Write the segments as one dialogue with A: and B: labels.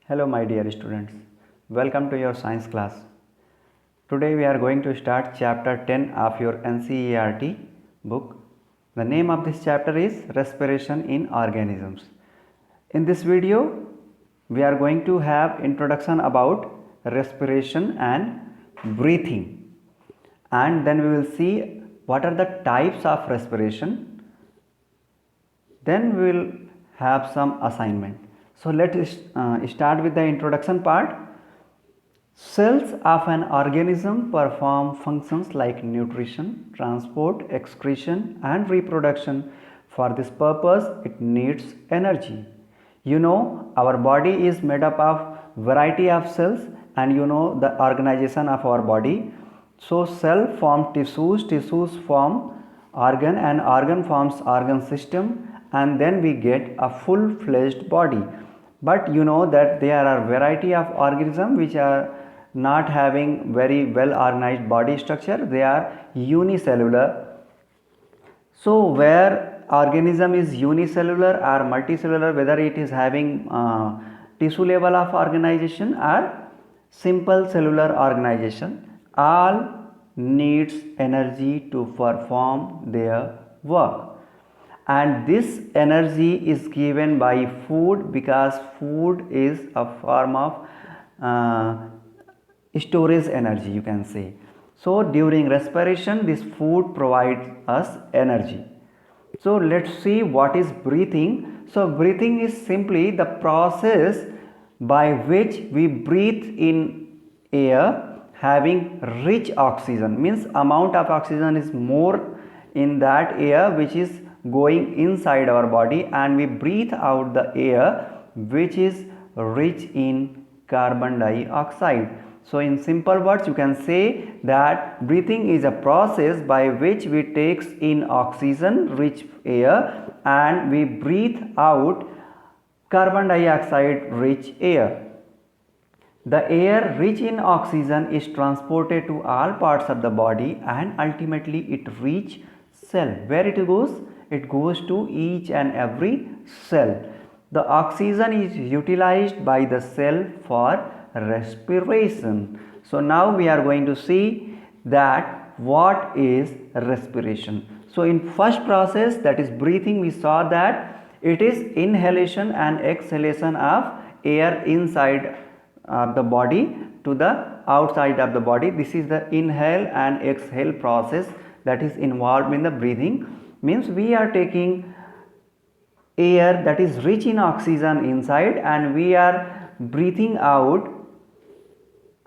A: Hello my dear students, welcome to your science class. Today we are going to start chapter 10 of your NCERT book. The name of this chapter is Respiration in Organisms. In this video we are going to have introduction about respiration and breathing, and then we will see what are the types of respiration. Then we will have some assignment. So let us start with the introduction part. Cells of an organism perform functions like nutrition, transport, excretion and reproduction. For this purpose it needs energy. You know, our body is made up of variety of cells, and you know the organization of our body. So cell form tissues, tissues form organ, and organ forms organ system, and then we get a full-fledged body. But you know that there are variety of organisms which are not having very well organized body structure. They are unicellular. So where organism is unicellular or multicellular, whether it is having tissue level of organization or simple cellular organization, all needs energy to perform their work. And this energy is given by food, because food is a form of storage energy, you can say. So during respiration this food provides us energy. So let's see what is breathing. So breathing is simply the process by which we breathe in air having rich oxygen, means amount of oxygen is more in that air which is going inside our body, and we breathe out the air which is rich in carbon dioxide. So in simple words you can say that breathing is a process by which we takes in oxygen rich air and we breathe out carbon dioxide rich air. The air rich in oxygen is transported to all parts of the body and ultimately it reach cell. Where it goes? It goes to each and every cell. The oxygen is utilized by the cell for respiration. So now we are going to see that what is respiration. So in first process, that is breathing, we saw that it is inhalation and exhalation of air inside the body to the outside of the body. This is the inhale and exhale process that is involved in the breathing. Means we are taking air that is rich in oxygen inside and we are breathing out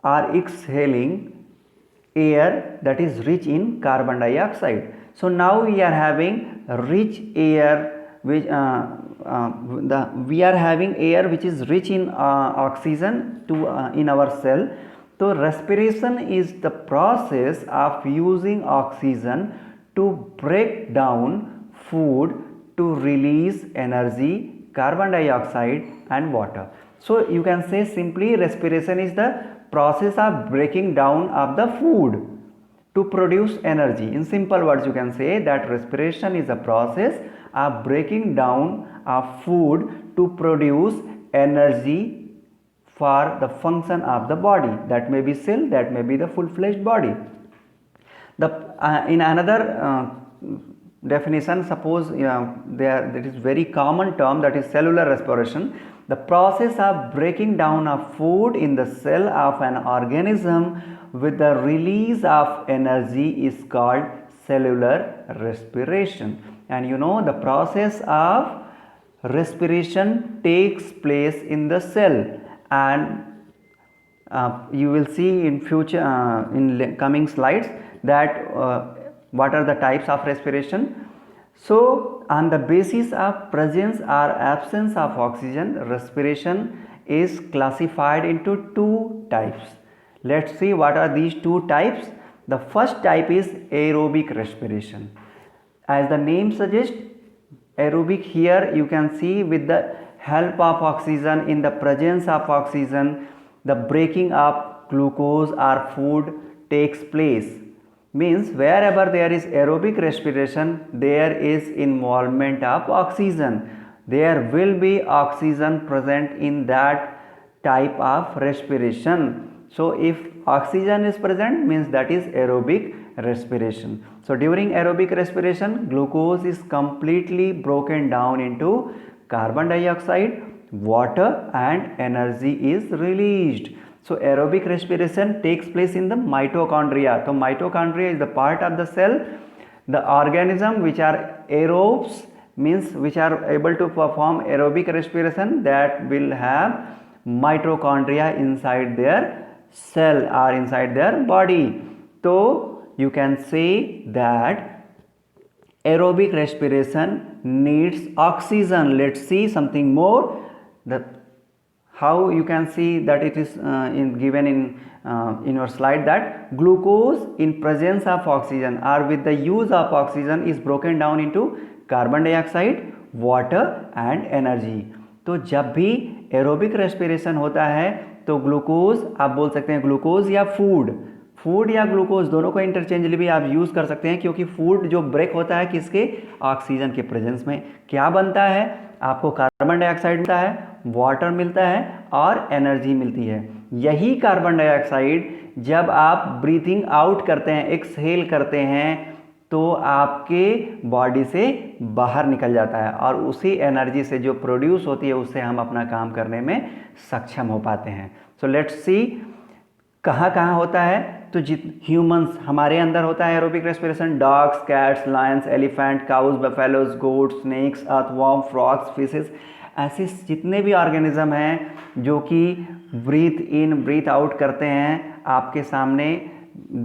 A: or exhaling air that is rich in carbon dioxide. So now we are having rich air which we are having air which is rich in oxygen to in our cell. So respiration is the process of using oxygen to break down food to release energy, carbon dioxide and water. So you can say simply respiration is the process of breaking down of the food to produce energy. In simple words you can say that respiration is a process of breaking down of food to produce energy for the function of the body. That may be cell, that may be the full-fledged body. In another definition, suppose there is very common term, that is cellular respiration. The process of breaking down of food in the cell of an organism with the release of energy is called cellular respiration. And you know the process of respiration takes place in the cell, and you will see in future in coming slides that what are the types of respiration. So on the basis of presence or absence of oxygen, respiration is classified into two types. Let's see what are these two types. The first type is aerobic respiration. As the name suggests, aerobic, here you can see with the help of oxygen, in the presence of oxygen, the breaking up glucose or food takes place. Means wherever there is aerobic respiration, there is involvement of oxygen. There will be oxygen present in that type of respiration. So if oxygen is present, means that is aerobic respiration. So during aerobic respiration, glucose is completely broken down into carbon dioxide, water, and energy is released. So aerobic respiration takes place in the mitochondria. So mitochondria is the part of the cell, the organism which are aerobes, means which are able to perform aerobic respiration, that will have mitochondria inside their cell or inside their body. So you can say that aerobic respiration needs oxygen. Let's see something more, that how you can see that it is given in your slide, that glucose in presence of oxygen or with the use of oxygen is broken down into carbon dioxide, water and energy. तो जब भी aerobic respiration होता है तो glucose, आप बोल सकते हैं ग्लूकोज या फूड या ग्लूकोज दोनों को इंटरचेंजली भी आप यूज़ कर सकते हैं, क्योंकि फूड जो ब्रेक होता है किसके, ऑक्सीजन के प्रेजेंस में, क्या बनता है, आपको कार्बन डाइऑक्साइड मिलता है, वाटर मिलता है और एनर्जी मिलती है। यही कार्बन डाइऑक्साइड जब आप ब्रीथिंग आउट करते हैं, एक्सहेल करते हैं, तो आपके बॉडी से बाहर निकल जाता है और उसी एनर्जी से जो प्रोड्यूस होती है उससे हम अपना काम करने में सक्षम हो पाते हैं। सो लेट्स सी कहाँ कहाँ होता है। तो ह्यूमंस, हमारे अंदर होता है aerobic respiration, dogs, cats, lions, elephant, cows, buffaloes, goat, snakes, earthworm, frogs, fishes, ऐसे जितने भी ऑर्गेनिज्म हैं जो कि ब्रीथ इन ब्रीथ आउट करते हैं, आपके सामने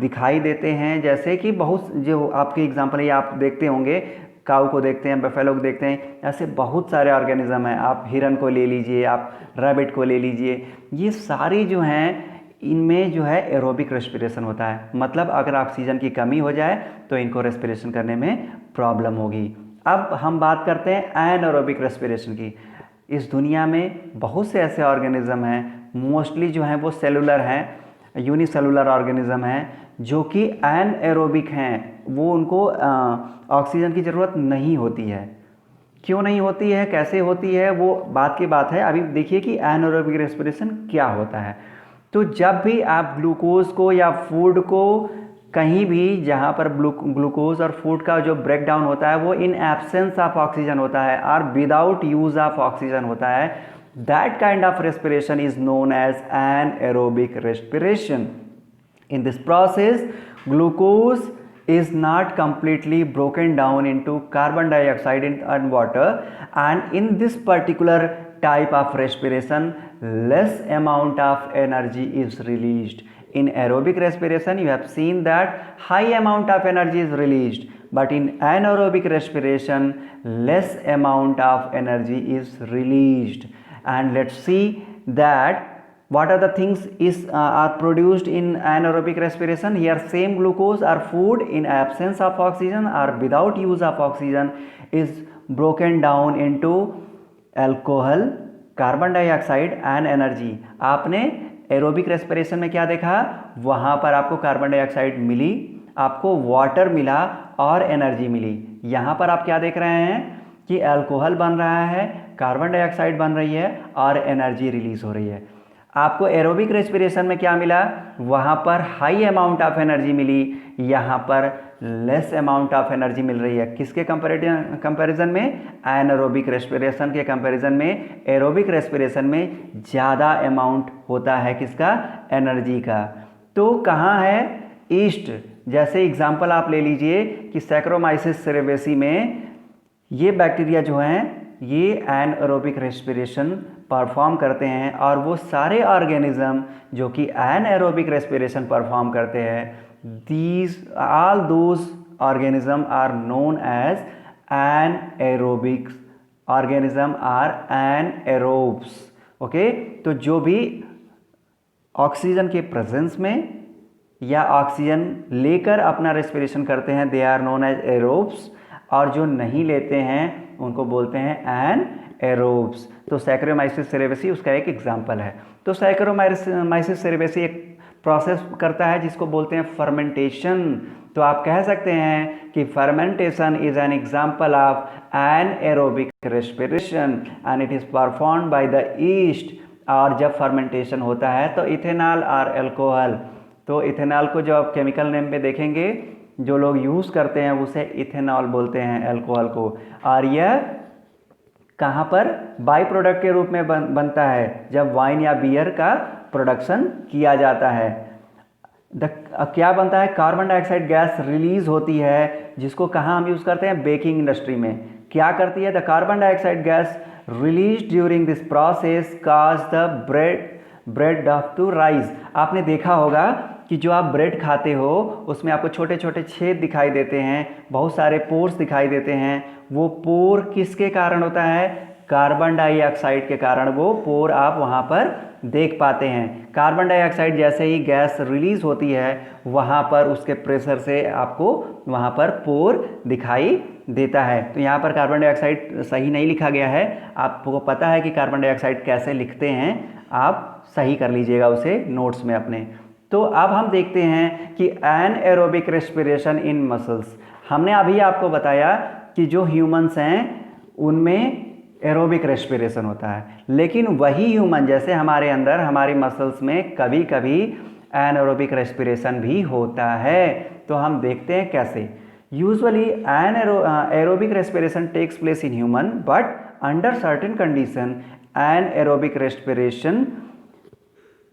A: दिखाई देते हैं। जैसे कि बहुत जो आपके एग्जांपल है, आप देखते होंगे, काऊ को देखते हैं, बफेलो को देखते हैं, ऐसे बहुत सारे ऑर्गेनिज्म हैं। आप हिरन को ले लीजिए, आप रैबिट को ले लीजिए, ये सारी जो हैं इनमें जो है एरोबिक रेस्पिरेशन होता है। मतलब अगर ऑक्सीजन की कमी हो जाए तो इनको रेस्पिरेशन करने में प्रॉब्लम होगी। अब हम बात करते हैं एनएरोबिक रेस्पिरेशन की। इस दुनिया में बहुत से ऐसे ऑर्गेनिज्म हैं, मोस्टली जो हैं वो सेलुलर हैं, यूनिसेलुलर ऑर्गेनिज्म हैं, जो कि एनएरोबिक हैं, वो उनको ऑक्सीजन की ज़रूरत नहीं होती है। क्यों नहीं होती है, कैसे होती है, वो बात की बात है। अभी देखिए कि एनएरोबिक रेस्पिरेशन क्या होता है। तो जब भी आप ग्लूकोज को या फूड को कहीं भी जहाँ पर ग्लूकोज और फूड का जो ब्रेक डाउन होता है वो इन एब्सेंस ऑफ ऑक्सीजन होता है और विदाउट यूज ऑफ ऑक्सीजन होता है, that kind of respiration is known as anaerobic respiration. In this process, glucose is not completely broken down into carbon dioxide and water, and in this particular type of respiration, less amount of energy is released. In aerobic respiration, you have seen that high amount of energy is released, but in anaerobic respiration, less amount of energy is released. And let's see that what are the things are produced in anaerobic respiration. Here same glucose or food in absence of oxygen or without use of oxygen is broken down into alcohol, carbon dioxide and energy. आपने aerobic respiration में क्या देखा, वहाँ पर आपको carbon dioxide मिली, आपको water मिला और एनर्जी मिली। यहाँ पर आप क्या देख रहे हैं कि अल्कोहल बन रहा है, कार्बन डाइऑक्साइड बन रही है और एनर्जी रिलीज हो रही है। आपको एरोबिक रेस्पिरेशन में क्या मिला, वहाँ पर हाई अमाउंट ऑफ एनर्जी मिली, यहाँ पर लेस अमाउंट ऑफ एनर्जी मिल रही है। किसके कंपैरिजन में, एनारोबिक रेस्पिरेशन के कंपैरिजन में एरोबिक रेस्पिरेशन में ज़्यादा अमाउंट होता है किसका, एनर्जी का। तो कहाँ है, ईस्ट। जैसे एग्जांपल आप ले लीजिए कि सैक्रोमाइसिस सेरेवेसी में ये बैक्टीरिया जो हैं ये एनएरोबिक रेस्पिरेशन परफॉर्म करते हैं, और वो सारे ऑर्गेनिज्म जो कि एनएरोबिक रेस्पिरेशन परफॉर्म करते हैं, these all those organism are known as anaerobic organism are anaerobes। Okay, तो जो भी ऑक्सीजन के प्रेजेंस में या ऑक्सीजन लेकर अपना रेस्पिरेशन करते हैं, they are known as aerobes, और जो नहीं लेते हैं उनको बोलते हैं एनएरोब्स। तो सैक्रोमाइसिस सेरेवेसी उसका एक एग्जाम्पल है। तो सैक्रोमाइसिस सेरेवेसी एक प्रोसेस करता है जिसको बोलते हैं फर्मेंटेशन। तो आप कह सकते हैं कि fermentation is an example of anaerobic respiration and it is performed by the east और जब फर्मेंटेशन होता है तो इथेनॉल और अल्कोहल, तो इथेनॉल को जो आप केमिकल नेम पे देखेंगे जो लोग यूज़ करते हैं उसे इथेनॉल बोलते हैं अल्कोहल को। और यह कहाँ पर बाई प्रोडक्ट के रूप में बनता है जब वाइन या बियर का प्रोडक्शन किया जाता है। क्या बनता है, कार्बन डाइऑक्साइड गैस रिलीज होती है जिसको कहाँ हम यूज़ करते हैं, बेकिंग इंडस्ट्री में। क्या करती है, the carbon dioxide gas release during this process cause the bread डफ टू राइज। आपने देखा होगा कि जो आप ब्रेड खाते हो उसमें आपको छोटे छोटे छेद दिखाई देते हैं, बहुत सारे पोर्स दिखाई देते हैं। वो पोर किसके कारण होता है, कार्बन डाइऑक्साइड के कारण वो पोर आप वहाँ पर देख पाते हैं। कार्बन डाइऑक्साइड जैसे ही गैस रिलीज होती है वहाँ पर उसके प्रेशर से आपको वहाँ पर पोर दिखाई देता है। तो यहाँ पर कार्बन डाइऑक्साइड सही नहीं लिखा गया है, आपको पता है कि कार्बन डाइऑक्साइड कैसे लिखते हैं, आप सही कर लीजिएगा उसे नोट्स में अपने। तो अब हम देखते हैं कि एनएरोबिक रेस्पिरेशन इन मसल्स। हमने अभी आपको बताया कि जो ह्यूमंस हैं उनमें एरोबिक रेस्पिरेशन होता है, लेकिन वही ह्यूमन जैसे हमारे अंदर हमारी मसल्स में कभी कभी एनएरोबिक रेस्पिरेशन भी होता है। तो हम देखते हैं कैसे। Usually aerobic respiration takes place in human but under certain condition anaerobic respiration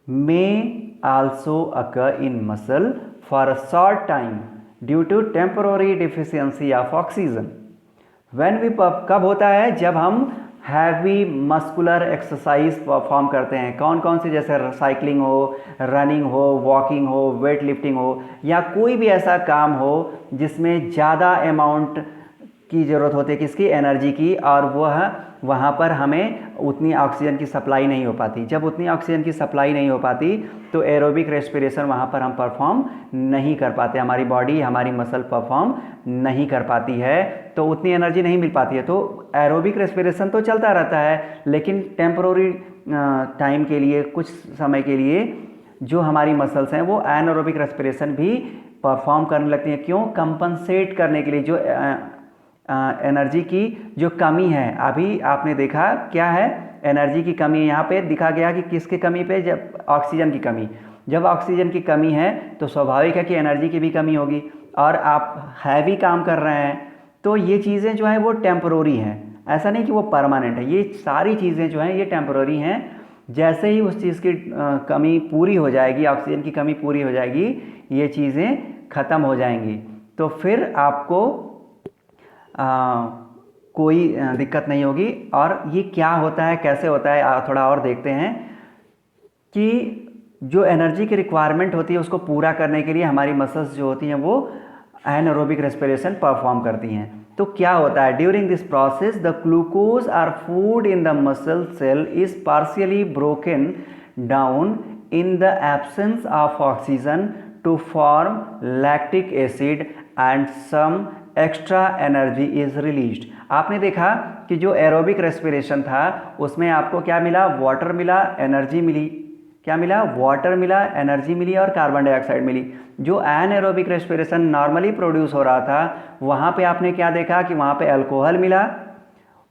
A: may also occur in muscle for a short time due to temporary deficiency of oxygen. When we कब होता है, जब हम हैवी मस्कुलर एक्सरसाइज परफॉर्म करते हैं। कौन कौन सी, जैसे साइकिलिंग हो, रनिंग हो, वॉकिंग हो, वेट लिफ्टिंग हो, या कोई भी ऐसा काम हो जिसमें ज़्यादा अमाउंट की ज़रूरत होती है किसकी, एनर्जी की, और वह वहाँ पर हमें उतनी ऑक्सीजन की सप्लाई नहीं हो पाती। जब उतनी ऑक्सीजन की सप्लाई नहीं हो पाती तो एरोबिक रेस्पिरेशन वहाँ पर हम परफॉर्म नहीं कर पाते, हमारी बॉडी हमारी मसल परफॉर्म नहीं कर पाती है, तो उतनी एनर्जी नहीं मिल पाती है। तो एरोबिक रेस्पिरेशन तो चलता रहता है, लेकिन टेम्पररी टाइम के लिए, कुछ समय के लिए जो हमारी मसल्स हैं वो एनारोबिक रेस्पिरेशन भी परफॉर्म करने लगती हैं। क्यों, कंपनसेट करने के लिए जो एनर्जी की जो कमी है। अभी आपने देखा क्या है, एनर्जी की कमी यहाँ पे दिखा गया कि किसकी कमी पे, जब ऑक्सीजन की कमी। जब ऑक्सीजन की कमी है तो स्वाभाविक है कि एनर्जी की भी कमी होगी, और आप हैवी काम कर रहे हैं तो ये चीज़ें जो हैं वो टेम्पररी हैं, ऐसा नहीं कि वो परमानेंट है। ये सारी चीज़ें जो हैं ये टेम्पररी हैं। जैसे ही उस चीज़ की कमी पूरी हो जाएगी, ऑक्सीजन की कमी पूरी हो जाएगी, ये चीज़ें ख़त्म हो जाएंगी, तो फिर आपको कोई दिक्कत नहीं होगी। और ये क्या होता है, कैसे होता है, थोड़ा और देखते हैं कि जो एनर्जी की रिक्वायरमेंट होती है उसको पूरा करने के लिए हमारी मसल्स जो होती हैं वो एनारोबिक रेस्पिरेशन परफॉर्म करती हैं। तो क्या होता है, during this process the glucose or food in the muscle cell is partially broken down in the absence of oxygen to form lactic acid and some extra energy is released. आपने देखा कि जो एरोबिक रेस्पिरेशन था उसमें आपको क्या मिला, water मिला, एनर्जी मिली। क्या मिला, वाटर मिला, एनर्जी मिली और कार्बन डाइऑक्साइड मिली। जो एनएरोबिक रेस्पिरेशन नॉर्मली प्रोड्यूस हो रहा था वहाँ पे आपने क्या देखा कि वहाँ पे अल्कोहल मिला,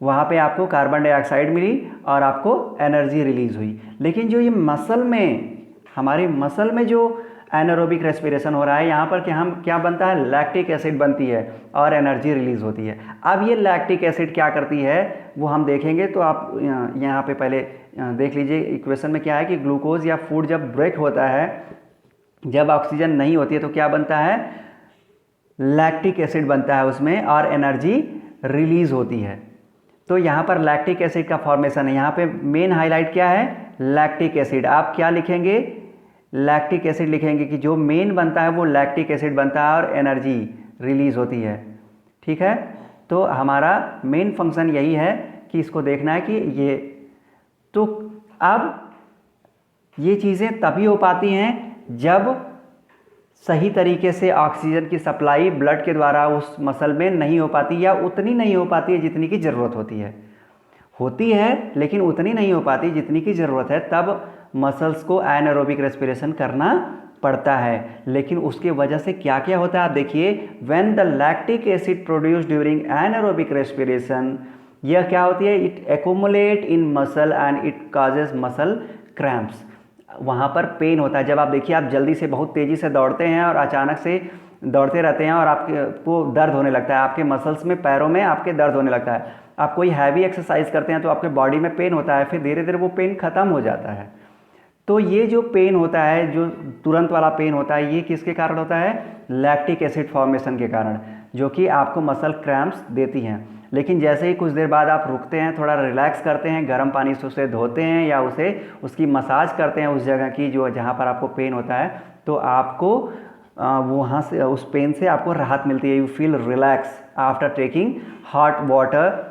A: वहाँ पे आपको कार्बन डाइऑक्साइड मिली और आपको एनर्जी रिलीज हुई। लेकिन जो ये मसल में, हमारी मसल में जो एनारोबिक रेस्पिरेशन हो रहा है, यहाँ पर क्या बनता है, लैक्टिक एसिड बनती है और एनर्जी रिलीज होती है। अब ये लैक्टिक एसिड क्या करती है वो हम देखेंगे, तो आप यहाँ पे पहले देख लीजिए इक्वेशन में क्या है कि ग्लूकोज या फूड जब ब्रेक होता है, जब ऑक्सीजन नहीं होती है तो क्या बनता है, लैक्टिक एसिड बनता है उसमें और एनर्जी रिलीज होती है। तो यहाँ पर लैक्टिक एसिड का फॉर्मेशन है। यहाँ पे मेन हाईलाइट क्या है, लैक्टिक एसिड। आप क्या लिखेंगे, लैक्टिक एसिड लिखेंगे कि जो मेन बनता है वो लैक्टिक एसिड बनता है और एनर्जी रिलीज होती है। ठीक है, तो हमारा मेन फंक्शन यही है कि इसको देखना है कि ये, तो अब ये चीज़ें तभी हो पाती हैं जब सही तरीके से ऑक्सीजन की सप्लाई ब्लड के द्वारा उस मसल में नहीं हो पाती, या उतनी नहीं हो पाती है जितनी की ज़रूरत होती है लेकिन उतनी नहीं हो पाती जितनी की ज़रूरत है। तब मसल्स को एनारोबिक रेस्पिरेशन करना पड़ता है। लेकिन उसके वजह से क्या क्या होता है आप देखिए, when the lactic acid produce during anaerobic respiration यह क्या होती है, it accumulate in muscle and it causes muscle cramps. वहाँ पर पेन होता है। जब आप देखिए आप जल्दी से बहुत तेज़ी से दौड़ते हैं और अचानक से दौड़ते रहते हैं और आपको दर्द होने लगता है, आपके मसल्स में, पैरों में आपके दर्द होने लगता है। आप कोई हैवी एक्सरसाइज करते हैं तो आपके बॉडी में पेन होता है, फिर धीरे धीरे वो पेन ख़त्म हो जाता है। तो ये जो पेन होता है, जो तुरंत वाला पेन होता है, ये किसके कारण होता है, लैक्टिक एसिड फॉर्मेशन के कारण, जो कि आपको मसल क्रैम्प्स देती हैं। लेकिन जैसे ही कुछ देर बाद आप रुकते हैं, थोड़ा रिलैक्स करते हैं, गर्म पानी से उसे धोते हैं या उसकी मसाज करते हैं उस जगह की जो जहाँ पर आपको पेन होता है, तो आपको वहाँ से उस पेन से आपको राहत मिलती है। You feel relax after taking hot water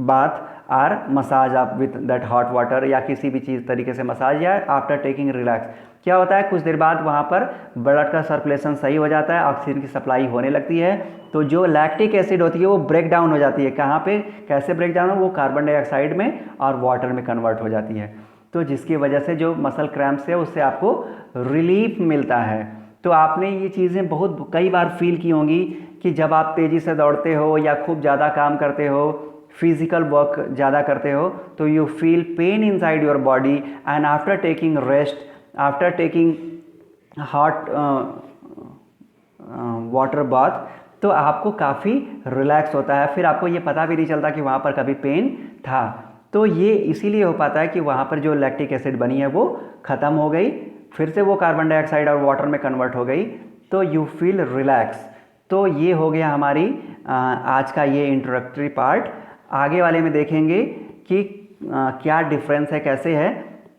A: bath or massage आप विथ दैट हॉट वाटर, या किसी भी चीज़ तरीके से मसाज, या आफ्टर टेकिंग रिलैक्स। क्या होता है, कुछ देर बाद वहाँ पर ब्लड का सर्कुलेशन सही हो जाता है, ऑक्सीजन की सप्लाई होने लगती है, तो जो लैक्टिक एसिड होती है वो ब्रेक डाउन हो जाती है। कहाँ पे, कैसे ब्रेक डाउन हो, वो कार्बन डाइऑक्साइड में और वाटर में कन्वर्ट हो जाती है। तो जिसकी वजह से जो मसल क्रैम्प्स है उससे आपको रिलीफ मिलता है। तो आपने ये चीज़ें बहुत कई बार फील की होंगी कि जब आप तेज़ी से दौड़ते हो या खूब ज़्यादा काम करते हो, फिजिकल वर्क ज़्यादा करते हो, तो you feel pain inside your body, and after taking rest, after taking hot water bath, तो आपको काफ़ी रिलैक्स होता है। फिर आपको ये पता भी नहीं चलता कि वहाँ पर कभी पेन था। तो ये इसीलिए हो पाता है कि वहाँ पर जो लैक्टिक एसिड बनी है वो ख़त्म हो गई, फिर से वो कार्बन डाइऑक्साइड और वाटर में कन्वर्ट हो गई, तो यू फील रिलैक्स। तो ये हो गया हमारी आज का ये इंट्रोडक्टरी पार्ट। आगे वाले में देखेंगे कि क्या डिफरेंस है, कैसे है।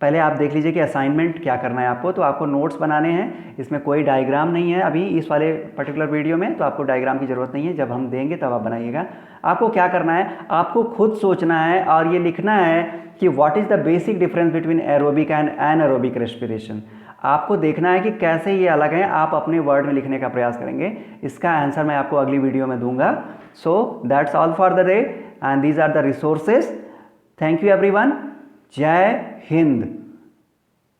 A: पहले आप देख लीजिए कि असाइनमेंट क्या करना है आपको। तो आपको नोट्स बनाने हैं, इसमें कोई डायग्राम नहीं है अभी इस वाले पर्टिकुलर वीडियो में, तो आपको डायग्राम की ज़रूरत नहीं है, जब हम देंगे तब आप बनाइएगा। आपको क्या करना है, आपको खुद सोचना है और ये लिखना है कि what is the basic difference between aerobic and anaerobic respiration. आपको देखना है कि कैसे ये अलग है, आप अपने वर्ड में लिखने का प्रयास करेंगे। इसका आंसर मैं आपको अगली वीडियो में दूंगा। So that's all for the day and these are the resources. Thank you everyone. जय हिंद।